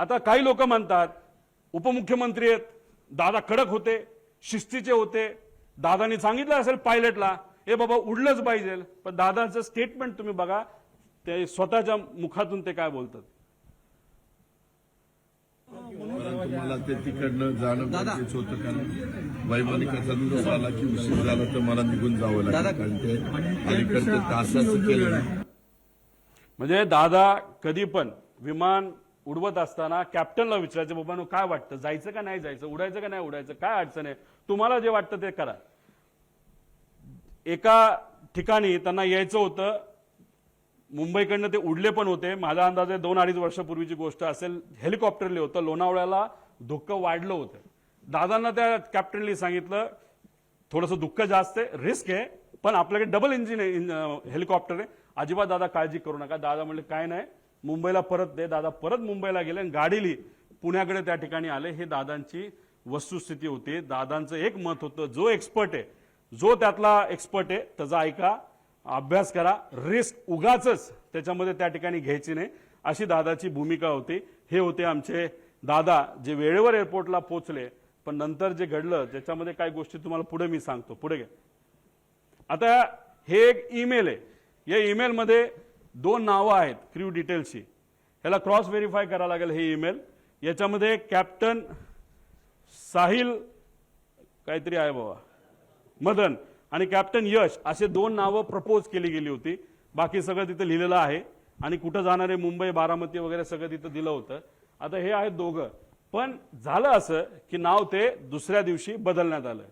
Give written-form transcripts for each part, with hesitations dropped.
आता काही लोक म्हणतात उपमुख्यमंत्री आहेत, दादा कडक होते, शिस्तीचे होते, दादांनी सांगितलं असेल पायलटला हे बाबा उडलंच पाहिजे, पण दादांचं स्टेटमेंट तुम्ही बघा, ते स्वतःच्या मुखातून ते काय बोलतात. मला ते तिकडनं जाणं गरजेचं होतं, कारण वैमानिकाचा दिवस आला की उशीर झाला तर मला निघून जावं लागलं, कारण ते अलीकडचं तासाचं केलं. म्हणजे दादा कधी पण विमान उडवत असताना कॅप्टनला विचारायचं, बाबा काय वाटतं, जायचं का नाही जायचं, उडायचं का नाही उडायचं, काय अडचण आहे, तुम्हाला जे वाटतं ते करा. एका ठिकाणी त्यांना यायचं होतं, मुंबईकडनं ते उडले पण होते, माझा अंदाज आहे 2-2.5 वर्षापूर्वीची गोष्ट असेल, हेलिकॉप्टरले होतं, लोणावळ्याला धुक्क वाढलं होतं. दादांना त्या कॅप्टननी सांगितलं थोडंसं दुःख जास्त आहे, रिस्क आहे, पण आपल्याकडे डबल इंजिन हेलिकॉप्टर आहे, अजिबात दादा काळजी करू नका. दादा म्हणले काय नाही, मुंबईला परत दे. दादा परत मुंबईला गेले आणि गाडीली पुण्याकडे त्या ठिकाणी आले. हे दादांची वस्तुस्थिती होती. दादांचं एक मत होतं, जो एक्सपर्ट आहे, जो त्यातला एक्सपर्ट आहे त्याचा ऐका, अभ्यास करा, रिस्क उगाचच त्याच्यामध्ये त्या ठिकाणी घ्यायची नाही, अशी दादाची भूमिका होती. हे होते आमचे दादा, जे वेळेवर एअरपोर्टला पोहोचले, पण नंतर जे घडलं त्याच्यामध्ये काही गोष्टी तुम्हाला पुढे मी सांगतो. पुढे घ्या. आता हे एक ईमेल आहे, या ईमेलमध्ये 2 नावं आहेत क्रू डिटेल्सची, ह्याला क्रॉस व्हेरीफाय करावं लागेल. हे ईमेल, याच्यामध्ये कॅप्टन साहिल काहीतरी आहे बाबा मदन आणि कॅप्टन यश असे 2 नावं प्रपोज केली गेली होती. बाकी सगळं तिथं लिहिलेलं आहे आणि कुठं जाणारे मुंबई बारामती वगैरे सगळं तिथं दिलं होतं. आता हे आहेत दोघं, पण झालं असं की नाव ते दुसऱ्या दिवशी बदलण्यात आलं.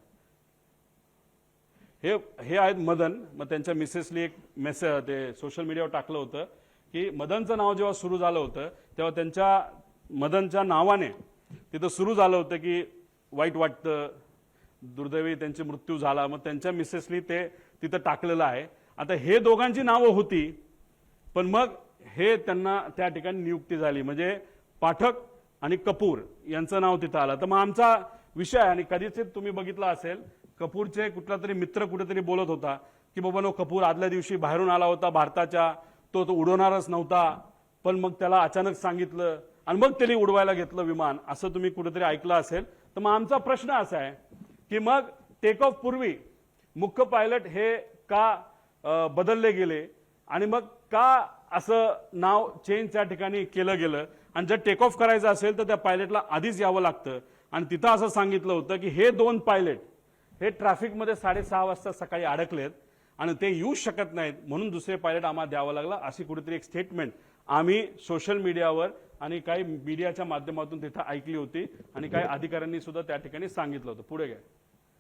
हे आहेत मदन. मग त्यांच्या मिसेसली एक मेसेज ते सोशल मीडियावर टाकलं होतं की मदनचं नाव जेव्हा सुरू झालं होतं तेव्हा त्यांच्या मदनच्या नावाने तिथं सुरू झालं होतं की वाईट वाटतं, दुर्दैवी त्यांची मृत्यू झाला. मग त्यांच्या मिसेसली ते तिथं टाकलेलं आहे. आता हे दोघांची नावं होती, पण मग हे त्यांना त्या ठिकाणी नियुक्ती झाली, म्हणजे पाठक आणि कपूर यांचं नाव तिथं आलं. तर मग आमचा विषय, आणि कधीच तुम्ही बघितलं असेल, कपूरचे कुठला तरी मित्र कुठेतरी बोलत होता की बाबा नो, कपूर आदल्या दिवशी बाहेरून आला होता भारताच्या, तो उडवणारच नव्हता, पण मग त्याला अचानक सांगितलं आणि मग त्यांनी उडवायला घेतलं विमान, असं तुम्ही कुठेतरी ऐकलं असेल. तर मग आमचा प्रश्न असा आहे की मग टेक ऑफ पूर्वी मुख्य पायलट हे का बदलले गेले आणि मग का असं नाव चेंज त्या ठिकाणी केलं गेलं, आणि जर टेक ऑफ करायचं असेल तर त्या पायलटला आधीच यावं लागतं. आणि तिथं असं सांगितलं होतं की हे 2 पायलट हे ट्रॅफिकमध्ये 6:30 वाजता सकाळी अडकलेत आणि ते येऊ शकत नाहीत, म्हणून दुसरे पायलट आम्हाला द्यावं लागलं, अशी कुठेतरी एक स्टेटमेंट आम्ही सोशल मीडियावर आणि काही मीडियाच्या माध्यमातून तिथं ऐकली होती आणि काही अधिकाऱ्यांनी सुद्धा त्या ठिकाणी सांगितलं होतं. पुढे घ्या.